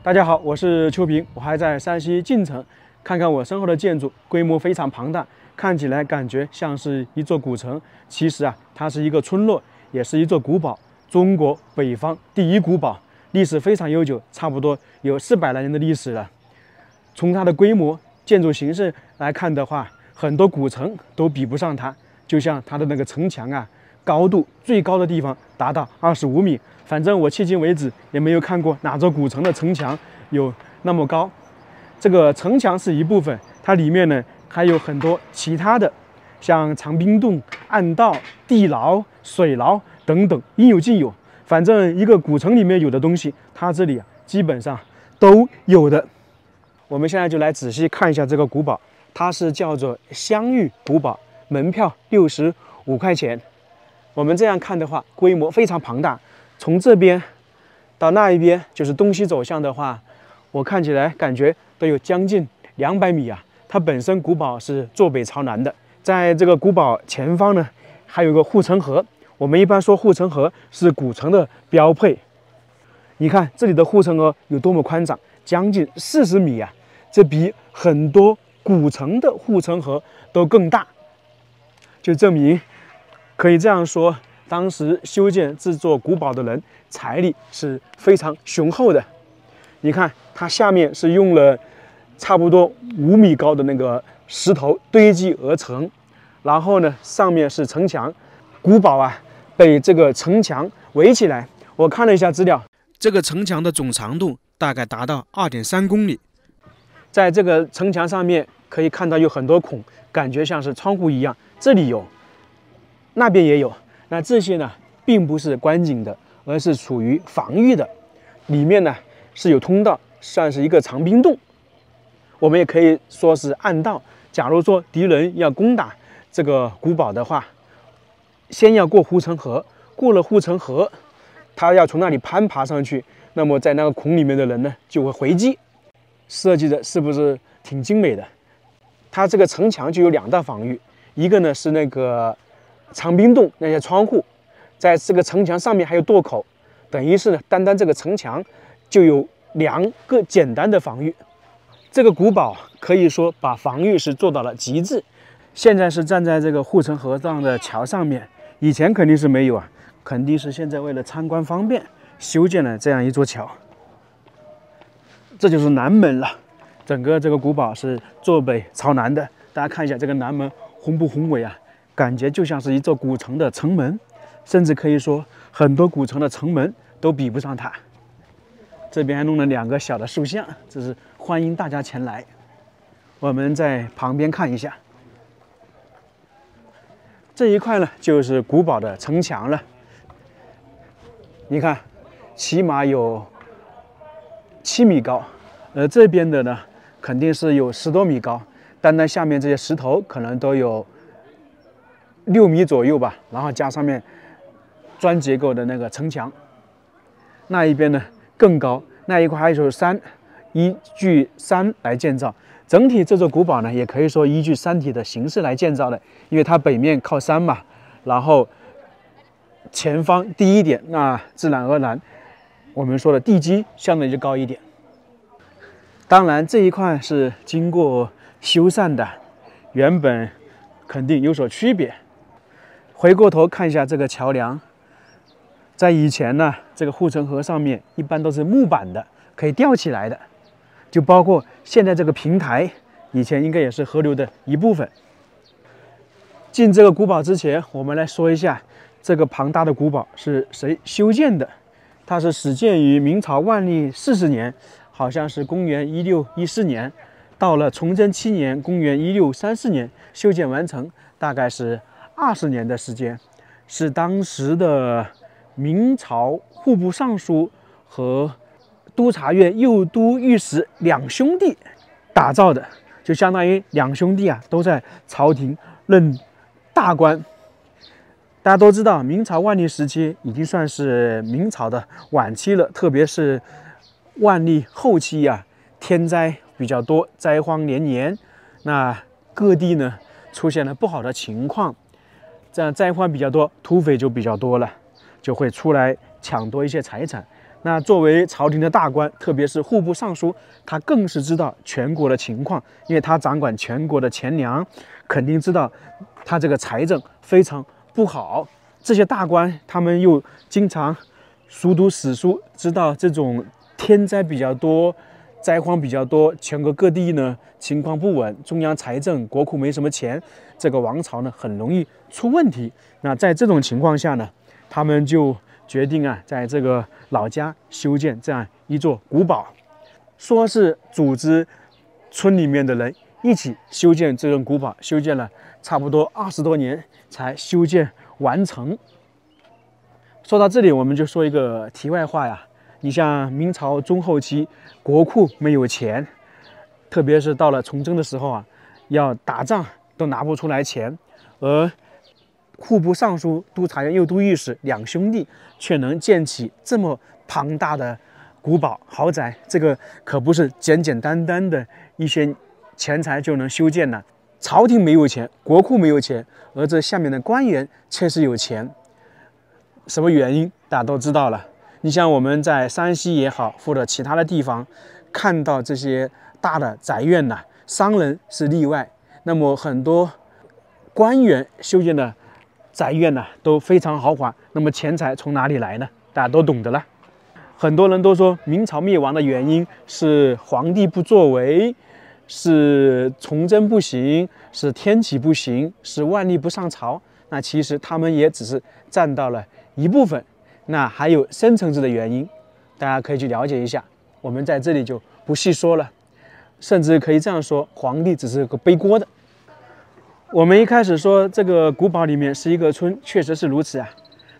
大家好，我是邱平，我还在山西晋城。看看我身后的建筑，规模非常庞大，看起来感觉像是一座古城。其实啊，它是一个村落，也是一座古堡，中国北方第一古堡，历史非常悠久，差不多有400来年的历史了。从它的规模、建筑形式来看的话，很多古城都比不上它。就像它的那个城墙啊，高度最高的地方达到25米。反正我迄今为止也没有看过哪座古城的城墙有那么高。这个城墙是一部分，它里面呢还有很多其他的，像长冰洞、暗道、地牢、水牢等等，应有尽有。反正一个古城里面有的东西，它这里啊基本上都有的。我们现在就来仔细看一下这个古堡，它是叫做香玉古堡，门票65块钱。我们这样看的话，规模非常庞大。从这边到那一边，就是东西走向的话，我看起来感觉都有将近200米啊。它本身古堡是坐北朝南的，在这个古堡前方呢，还有个护城河。我们一般说护城河是古城的标配。你看这里的护城河有多么宽敞，将近40米啊！这比很多古城的护城河都更大，就证明可以这样说。当时修建这座古堡的人财力是非常雄厚的。你看，它下面是用了差不多5米高的那个石头堆积而成，然后呢，上面是城墙。古堡啊，被这个城墙围起来。我看了一下资料，这个城墙的总长度大概达到2.3公里。在这个城墙上面可以看到有很多孔，感觉像是窗户一样。这里有，那边也有。那这些呢，并不是观景的，而是处于防御的。里面呢是有通道，算是一个长冰洞。我们也可以说是暗道。假如说敌人要攻打这个古堡的话，先要过护城河，过了护城河，他要从那里攀爬上去，那么在那个孔里面的人呢就会回击。设计的是不是挺精美的？它这个城墙就有2道防御，一个呢是那个长冰洞那些窗户，在这个城墙上面还有垛口，等于是呢，单单这个城墙就有2个简单的防御。这个古堡可以说把防御是做到了极致。现在是站在这个护城河上的桥上面，以前肯定是没有啊，肯定是现在为了参观方便修建了这样一座桥。这就是南门了，整个这个古堡是坐北朝南的。大家看一下这个南门宏不宏伟啊！感觉就像是一座古城的城门，甚至可以说很多古城的城门都比不上它。这边还弄了2个小的塑像，这是欢迎大家前来。我们在旁边看一下，这一块呢就是古堡的城墙了。你看，起码有7米高，而这边的呢肯定是有10多米高，单单下面这些石头可能都有6米左右吧，然后加上面砖结构的那个城墙。那一边呢更高，那一块还有山，依据山来建造。整体这座古堡呢，也可以说依据山体的形式来建造的，因为它北面靠山嘛，然后前方低一点，那自然而然我们说的地基相对就高一点。当然这一块是经过修缮的，原本肯定有所区别。回过头看一下这个桥梁，在以前呢，这个护城河上面一般都是木板的，可以吊起来的，就包括现在这个平台，以前应该也是河流的一部分。进这个古堡之前，我们来说一下这个庞大的古堡是谁修建的。它是始建于明朝万历40年，好像是公元1614年，到了崇祯7年，公元1634年修建完成，大概是20年的时间，是当时的明朝户部尚书和督察院右都御史2兄弟打造的，就相当于2兄弟啊都在朝廷任大官。大家都知道，明朝万历时期已经算是明朝的晚期了，特别是万历后期啊，天灾比较多，灾荒连年，那各地呢出现了不好的情况，这样灾荒比较多，土匪就比较多了，就会出来抢夺一些财产。那作为朝廷的大官，特别是户部尚书，他更是知道全国的情况，因为他掌管全国的钱粮，肯定知道他这个财政非常不好。这些大官他们又经常熟读史书，知道这种天灾比较多，灾荒比较多，全国各地呢情况不稳，中央财政国库没什么钱，这个王朝呢很容易出问题。那在这种情况下呢，他们就决定啊，在这个老家修建这样一座古堡，说是组织村里面的人一起修建这种古堡，修建了差不多20多年才修建完成。说到这里，我们就说一个题外话呀。你像明朝中后期，国库没有钱，特别是到了崇祯的时候啊，要打仗都拿不出来钱，而户部尚书、督察院右都御史两兄弟却能建起这么庞大的古堡豪宅，这个可不是简简单单的一些钱财就能修建的。朝廷没有钱，国库没有钱，而这下面的官员确实有钱。什么原因大家都知道了。你像我们在山西也好，或者其他的地方看到这些大的宅院呐，商人是例外，那么很多官员修建的宅院呢都非常豪华，那么钱财从哪里来呢？大家都懂得了。很多人都说明朝灭亡的原因是皇帝不作为，是崇祯不行，是天启不行，是万历不上朝。那其实他们也只是占到了一部分，那还有深层次的原因，大家可以去了解一下，我们在这里就不细说了。甚至可以这样说，皇帝只是个背锅的。我们一开始说这个古堡里面是一个村，确实是如此啊。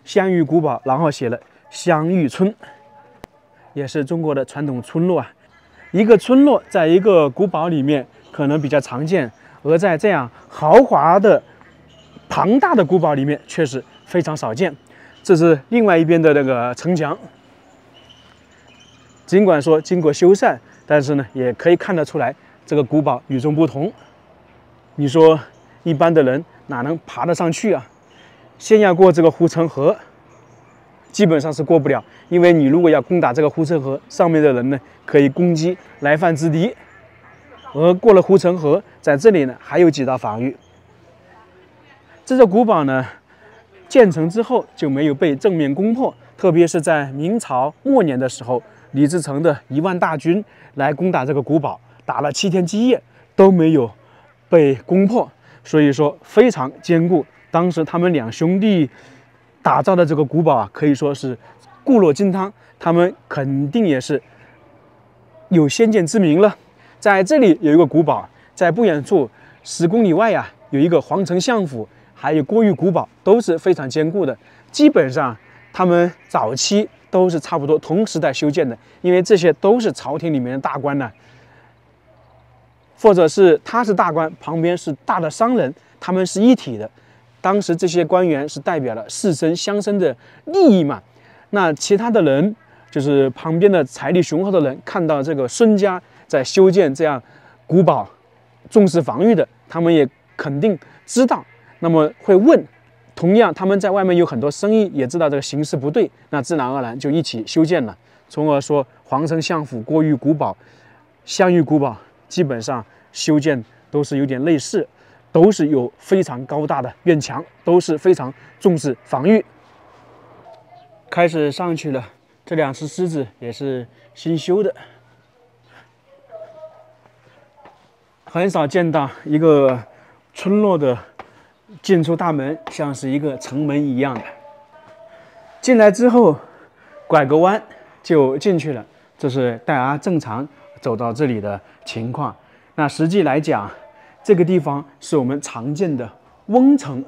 湘玉古堡，然后写了湘玉村，也是中国的传统村落啊。一个村落在一个古堡里面可能比较常见，而在这样豪华的、庞大的古堡里面确实非常少见。这是另外一边的那个城墙，尽管说经过修缮，但是呢，也可以看得出来这个古堡与众不同。你说一般的人哪能爬得上去啊？先要过这个护城河，基本上是过不了，因为你如果要攻打这个护城河，上面的人呢可以攻击来犯之敌，而过了护城河，在这里呢还有几道防御。这座古堡呢建成之后就没有被正面攻破，特别是在明朝末年的时候，李自成的1万大军来攻打这个古堡，打了7天7夜都没有被攻破，所以说非常坚固。当时他们两兄弟打造的这个古堡啊，可以说是固若金汤，他们肯定也是有先见之明了。在这里有一个古堡，在不远处10公里外啊，有一个皇城相府，还有郭峪古堡，都是非常坚固的。基本上他们早期都是差不多同时代修建的，因为这些都是朝廷里面的大官呢，或者是他是大官，旁边是大的商人，他们是一体的。当时这些官员是代表了士绅乡绅的利益嘛，那其他的人就是旁边的财力雄厚的人，看到这个孙家在修建这样古堡，重视防御的，他们也肯定知道，那么会问。同样，他们在外面有很多生意，也知道这个形势不对，那自然而然就一起修建了。从而说，皇城相府、郭峪古堡、湘玉古堡基本上修建都是有点类似。都是有非常高大的院墙，都是非常重视防御。开始上去了，这2石狮子也是新修的，很少见到一个村落的进出大门像是一个城门一样的。进来之后，拐个弯就进去了，这是大家正常走到这里的情况。那实际来讲，这个地方是我们常见的瓮城，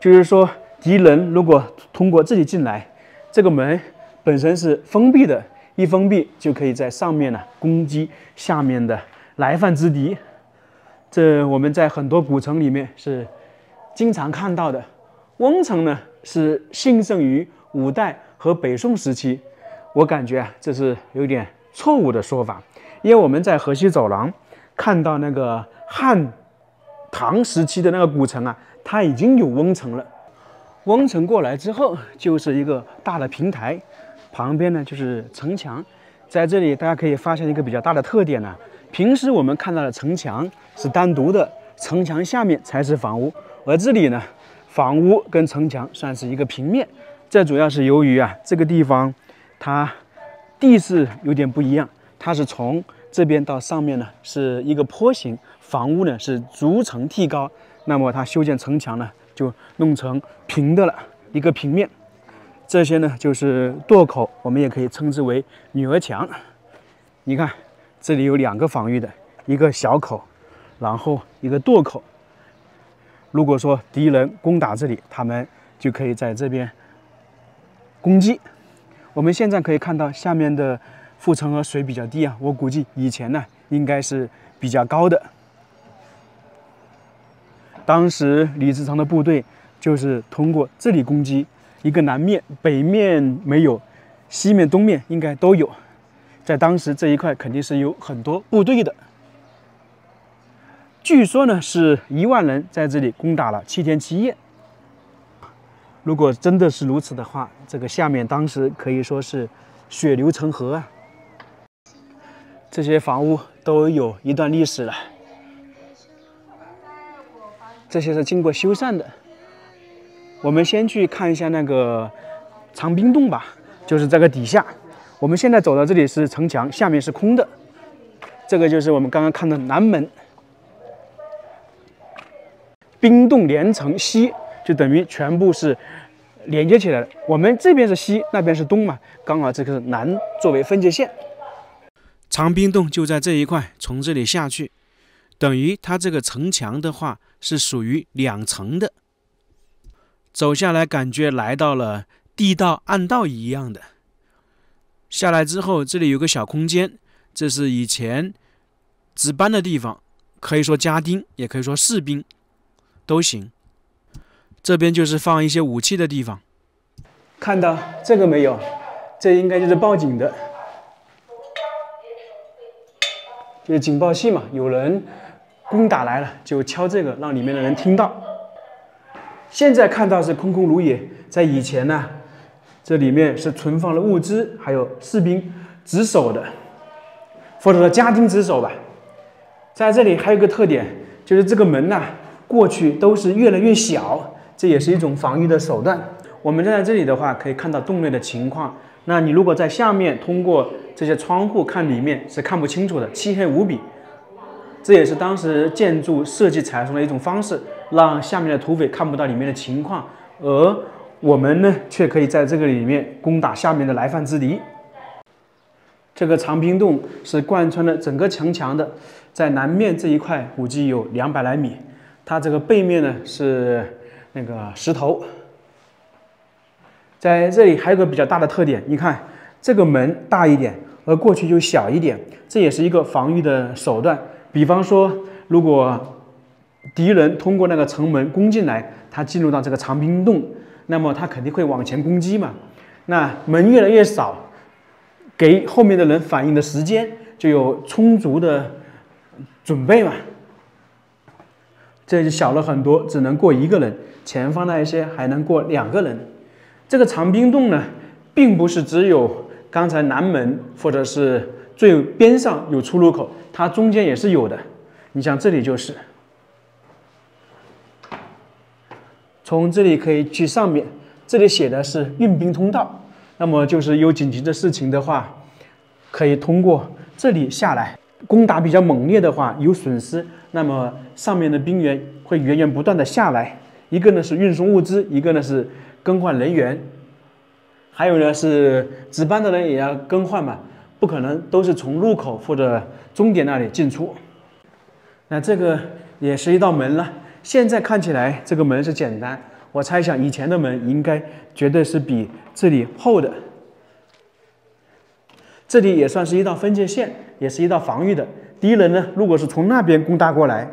就是说敌人如果通过这里进来，这个门本身是封闭的，一封闭就可以在上面呢攻击下面的来犯之敌。这我们在很多古城里面是经常看到的。瓮城呢是兴盛于5代和北宋时期，我感觉啊这是有点错误的说法。因为我们在河西走廊看到那个汉唐时期的那个古城啊，它已经有瓮城了。翁城过来之后，就是一个大的平台，旁边呢就是城墙。在这里，大家可以发现一个比较大的特点呢。平时我们看到的城墙是单独的，城墙下面才是房屋，而这里呢，房屋跟城墙算是一个平面。这主要是由于这个地方它地势有点不一样，它是从这边到上面呢是一个坡形，房屋呢是逐层梯高，那么它修建城墙呢就弄成平的了，一个平面。这些呢就是垛口，我们也可以称之为女儿墙。你看，这里有2个防御的，一个小口，然后一个垛口。如果说敌人攻打这里，他们就可以在这边攻击。我们现在可以看到下面的护城河水比较低我估计以前呢应该是比较高的。当时李自成的部队就是通过这里攻击，一个南面、北面没有，西面、东面应该都有。在当时这一块肯定是有很多部队的。据说呢是1万人在这里攻打了7天7夜。如果真的是如此的话，这个下面当时可以说是血流成河这些房屋都有一段历史了，这些是经过修缮的。我们先去看一下那个长滨洞吧，就是这个底下。我们现在走到这里是城墙，下面是空的。这个就是我们刚刚看的南门。滨洞连城西，就等于全部是连接起来的。我们这边是西，那边是东嘛，刚好这个是南作为分界线。长滨洞就在这一块，从这里下去，等于它这个城墙的话是属于2层的。走下来感觉来到了地道暗道一样的。下来之后，这里有个小空间，这是以前值班的地方，可以说家丁，也可以说士兵，都行。这边就是放一些武器的地方。看到这个没有？这应该就是报警的，就是警报器嘛，有人攻打来了，就敲这个，让里面的人听到。现在看到是空空如也，在以前呢，这里面是存放了物资，还有士兵值守的，或者说家丁值守吧。在这里还有一个特点，就是这个门过去都是越来越小，这也是一种防御的手段。我们站在这里的话，可以看到洞内的情况。那你如果在下面通过这些窗户看里面是看不清楚的，漆黑无比。这也是当时建筑设计采用的一种方式，让下面的土匪看不到里面的情况，而我们呢却可以在这个里面攻打下面的来犯之敌。这个长滨洞是贯穿了整个城墙的，在南面这一块估计有200来米，它这个背面呢是那个石头。在这里还有个比较大的特点，你看这个门大一点，而过去就小一点，这也是一个防御的手段。比方说，如果敌人通过那个城门攻进来，他进入到这个长滨洞，那么他肯定会往前攻击嘛。那门越来越少，给后面的人反应的时间，就有充足的准备嘛。这就小了很多，只能过1个人，前方那一些还能过2个人。这个长滨洞呢，并不是只有刚才南门或者是最边上有出入口，它中间也是有的。你像这里就是，从这里可以去上面，这里写的是运兵通道，那么就是有紧急的事情的话，可以通过这里下来。攻打比较猛烈的话，有损失，那么上面的兵员会源源不断的下来。一个呢是运送物资，一个呢是更换人员，还有呢是值班的人也要更换嘛，不可能都是从入口或者终点那里进出。那这个也是一道门了。现在看起来这个门是简单，我猜想以前的门应该绝对是比这里厚的。这里也算是一道分界线，也是一道防御的。敌人呢，如果是从那边攻打过来，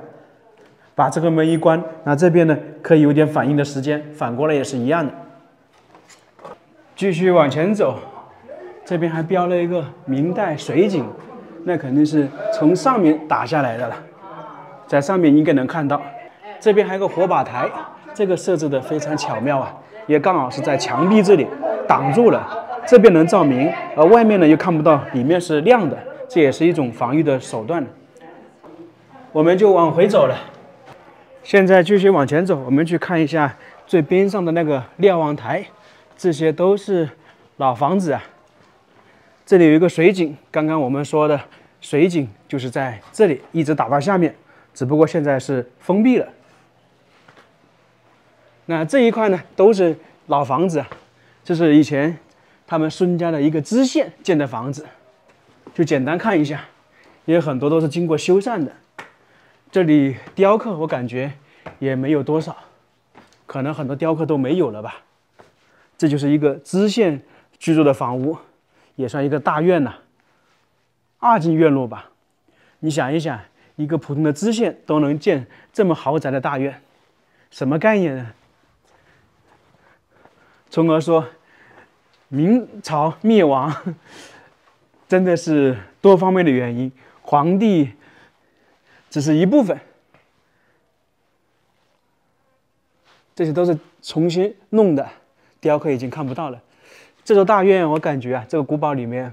把这个门一关，那这边呢可以有点反应的时间，反过来也是一样的。继续往前走，这边还标了一个明代水井，那肯定是从上面打下来的了，在上面应该能看到。这边还有个火把台，这个设置的非常巧妙也刚好是在墙壁这里挡住了，这边能照明，而外面呢又看不到，里面是亮的，这也是一种防御的手段。我们就往回走了，现在继续往前走，我们去看一下最边上的那个瞭望台，这些都是老房子啊。这里有一个水井，刚刚我们说的水井就是在这里一直打到下面，只不过现在是封闭了。那这一块呢都是老房子，这是以前他们孙家的一个支线建的房子，就简单看一下，也有很多都是经过修缮的。这里雕刻我感觉也没有多少，可能很多雕刻都没有了吧。这就是一个支线居住的房屋，也算一个大院了，2进院落吧。你想一想，一个普通的支线都能建这么豪宅的大院，什么概念呢？从而说，明朝灭亡真的是多方面的原因，皇帝只是一部分，这些都是重新弄的，雕刻已经看不到了。这座大院，我感觉啊，这个古堡里面，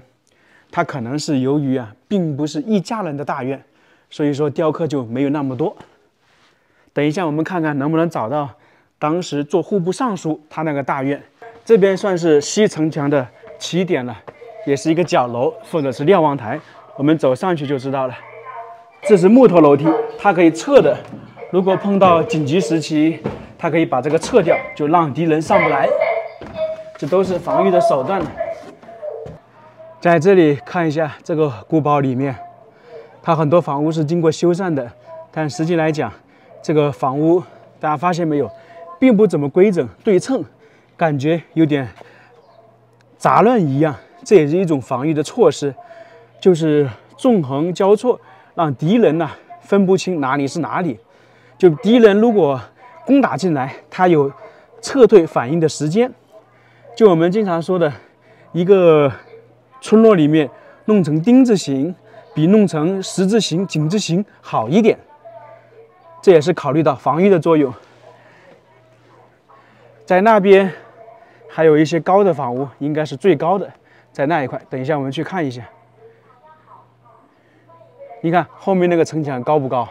它可能是由于啊，并不是一家人的大院，所以说雕刻就没有那么多。等一下，我们看看能不能找到当时做户部尚书他那个大院。这边算是西城墙的起点了，也是一个角楼或者是瞭望台，我们走上去就知道了。这是木头楼梯，它可以撤的，如果碰到紧急时期，它可以把这个撤掉，就让敌人上不来。这都是防御的手段。在这里看一下这个古堡里面，它很多房屋是经过修缮的，但实际来讲，这个房屋大家发现没有，并不怎么规整对称，感觉有点杂乱一样。这也是一种防御的措施，就是纵横交错，让敌人呢分不清哪里是哪里。就敌人如果攻打进来，他有撤退反应的时间。就我们经常说的，一个村落里面弄成丁字形，比弄成十字形、井字形好一点。这也是考虑到防御的作用。在那边还有一些高的房屋，应该是最高的，在那一块。等一下我们去看一下。你看后面那个城墙高不高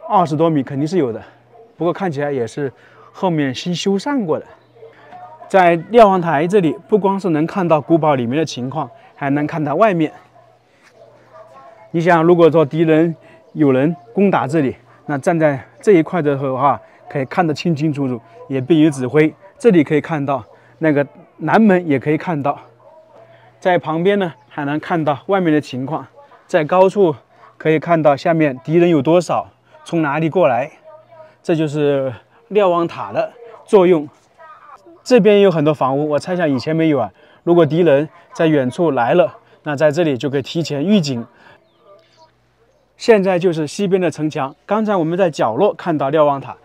？20多米肯定是有的，不过看起来也是后面新修缮过的。在瞭望台这里，不光是能看到古堡里面的情况，还能看到外面。你想，如果说敌人有人攻打这里，那站在这一块的话，可以看得清清楚楚，也便于指挥。这里可以看到那个南门，也可以看到。在旁边呢，还能看到外面的情况。在高处可以看到下面敌人有多少，从哪里过来。这就是瞭望塔的作用。这边有很多房屋，我猜想以前没有啊。如果敌人在远处来了，那在这里就可以提前预警。现在就是西边的城墙，刚才我们在角落看到瞭望塔，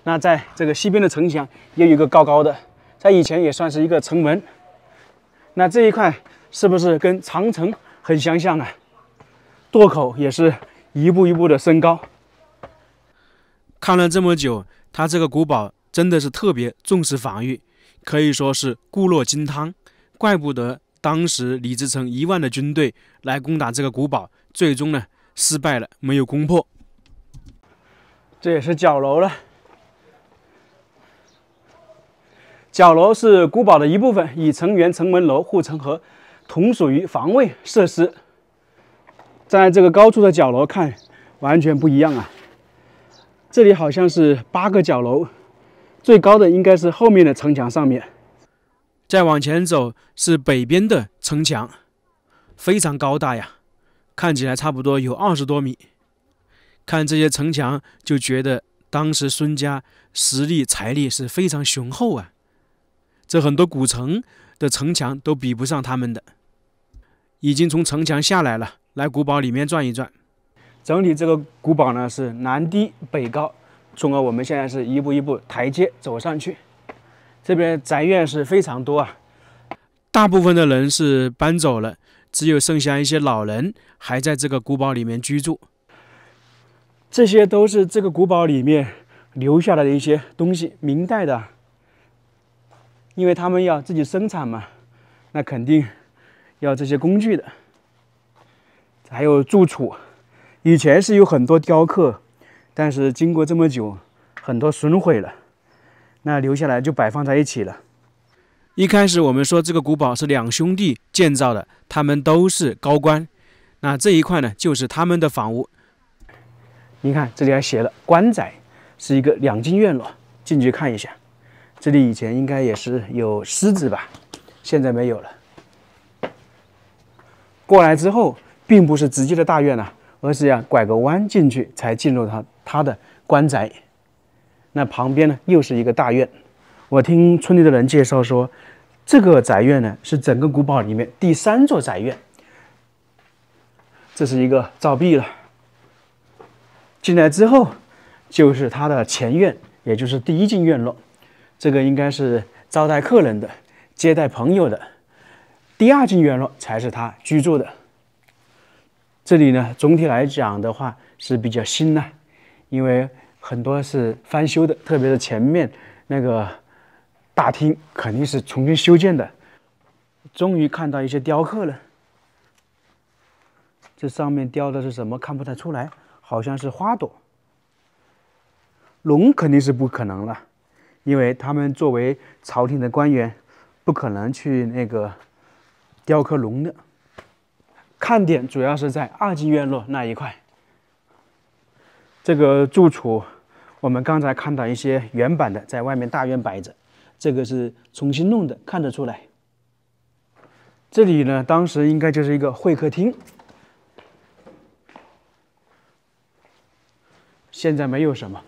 那在这个西边的城墙也有一个高高的，在以前也算是一个城门。那这一块是不是跟长城很相像啊？垛口也是一步一步的升高。看了这么久，它这个古堡真的是特别重视防御，可以说是固若金汤。怪不得当时李自成1万的军队来攻打这个古堡，最终呢失败了，没有攻破。这也是角楼了。角楼是古堡的一部分，以城垣、城门楼、护城河同属于防卫设施。在这个高处的角楼看，完全不一样啊！这里好像是8个角楼，最高的应该是后面的城墙上面。再往前走是北边的城墙，非常高大呀，看起来差不多有20多米。看这些城墙，就觉得当时孙家实力财力是非常雄厚啊。这很多古城的城墙都比不上他们的。已经从城墙下来了，来古堡里面转一转。整体这个古堡呢是南低北高，从而我们现在是一步一步台阶走上去。这边宅院是非常多啊，大部分的人是搬走了，只有剩下一些老人还在这个古堡里面居住。这些都是这个古堡里面留下来的一些东西，明代的。因为他们要自己生产嘛，那肯定要这些工具的。还有住处，以前是有很多雕刻，但是经过这么久，很多损毁了，那留下来就摆放在一起了。一开始我们说这个古堡是2兄弟建造的，他们都是高官，那这一块呢就是他们的房屋。你看这里还写了官宅，是一个2进院落，进去看一下。这里以前应该也是有狮子吧，现在没有了。过来之后，并不是直接的大院啊，而是要拐个弯进去才进入他的官宅。那旁边呢又是一个大院。我听村里的人介绍说，这个宅院呢是整个古堡里面第3座宅院。这是一个照壁了。进来之后就是它的前院，也就是第1进院落。这个应该是招待客人的、接待朋友的。第2进院落才是他居住的。这里呢，总体来讲的话是比较新的，因为很多是翻修的，特别是前面那个大厅肯定是重新修建的。终于看到一些雕刻了，这上面雕的是什么？看不太出来，好像是花朵。龙肯定是不可能了，因为他们作为朝廷的官员，不可能去那个雕刻龙的。看点主要是在2进院落那一块。这个住处，我们刚才看到一些原版的在外面大院摆着，这个是重新弄的，看得出来。这里呢，当时应该就是一个会客厅，现在没有什么。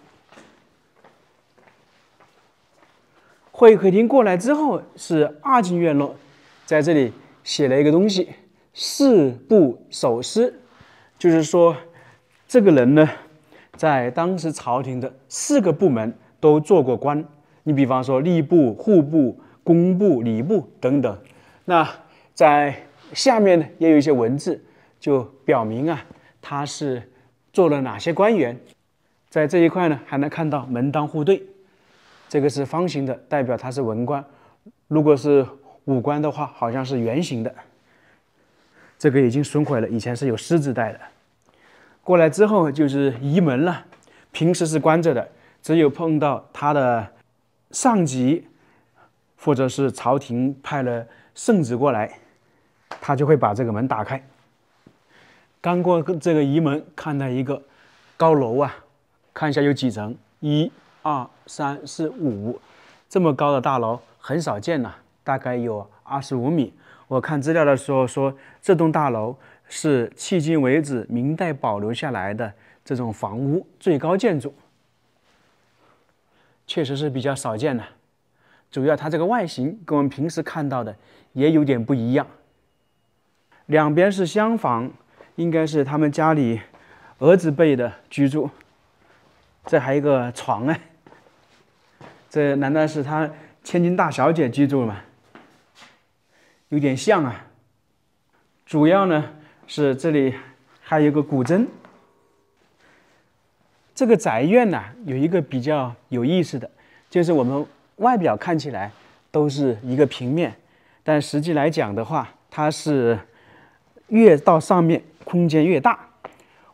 会客厅过来之后是2进院落，在这里写了一个东西。4部首师，就是说，这个人呢，在当时朝廷的4个部门都做过官。你比方说吏部、户部、工部、礼部等等。那在下面呢，也有一些文字，就表明啊，他是做了哪些官员。在这一块呢，还能看到门当户对，这个是方形的，代表他是文官；如果是武官的话，好像是圆形的。这个已经损毁了，以前是有狮子带的。过来之后就是仪门了，平时是关着的，只有碰到他的上级或者是朝廷派了圣旨过来，他就会把这个门打开。刚过这个仪门，看到一个高楼啊，看一下有几层，1、2、3、4、5，这么高的大楼很少见了，大概有25米。我看资料的时候说，这栋大楼是迄今为止明代保留下来的这种房屋最高建筑，确实是比较少见的。主要它这个外形跟我们平时看到的也有点不一样。两边是厢房，应该是他们家里儿子辈的居住。这还有一个床哎，这难道是他千金大小姐居住吗？有点像啊。主要呢是这里还有一个古筝。这个宅院呢有一个比较有意思的，就是我们外表看起来都是一个平面，但实际来讲的话，它是越到上面空间越大。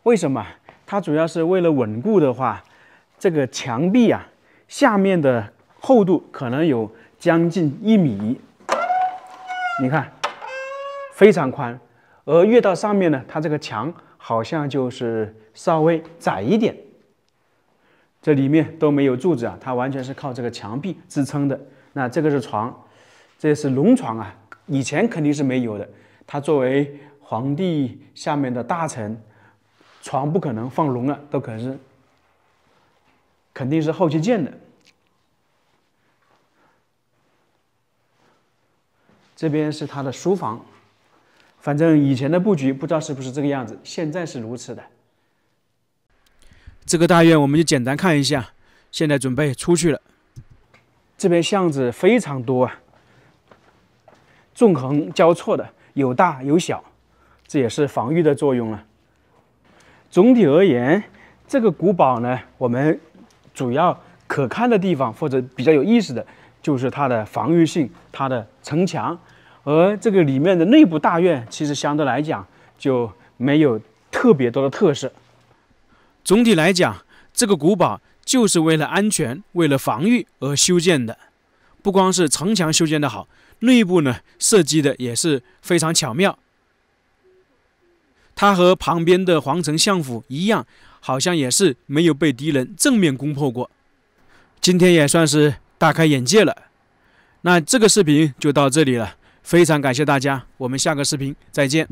为什么？它主要是为了稳固的话，这个墙壁啊下面的厚度可能有将近1米。你看，非常宽，而越到上面呢，它这个墙好像就是稍微窄一点。这里面都没有柱子啊，它完全是靠这个墙壁支撑的。那这个是床，这是龙床啊，以前肯定是没有的。它作为皇帝下面的大臣，床不可能放龙啊，都肯定是后期建的。这边是他的书房，反正以前的布局不知道是不是这个样子，现在是如此的。这个大院我们就简单看一下，现在准备出去了。这边巷子非常多啊，纵横交错的，有大有小，这也是防御的作用了。总体而言，这个古堡呢，我们主要可看的地方或者比较有意思的，就是它的防御性、它的城墙。而这个里面的内部大院，其实相对来讲就没有特别多的特色。总体来讲，这个古堡就是为了安全、为了防御而修建的。不光是城墙修建的好，内部呢设计的也是非常巧妙。它和旁边的皇城相府一样，好像也是没有被敌人正面攻破过。今天也算是大开眼界了。那这个视频就到这里了。非常感谢大家，我们下个视频再见。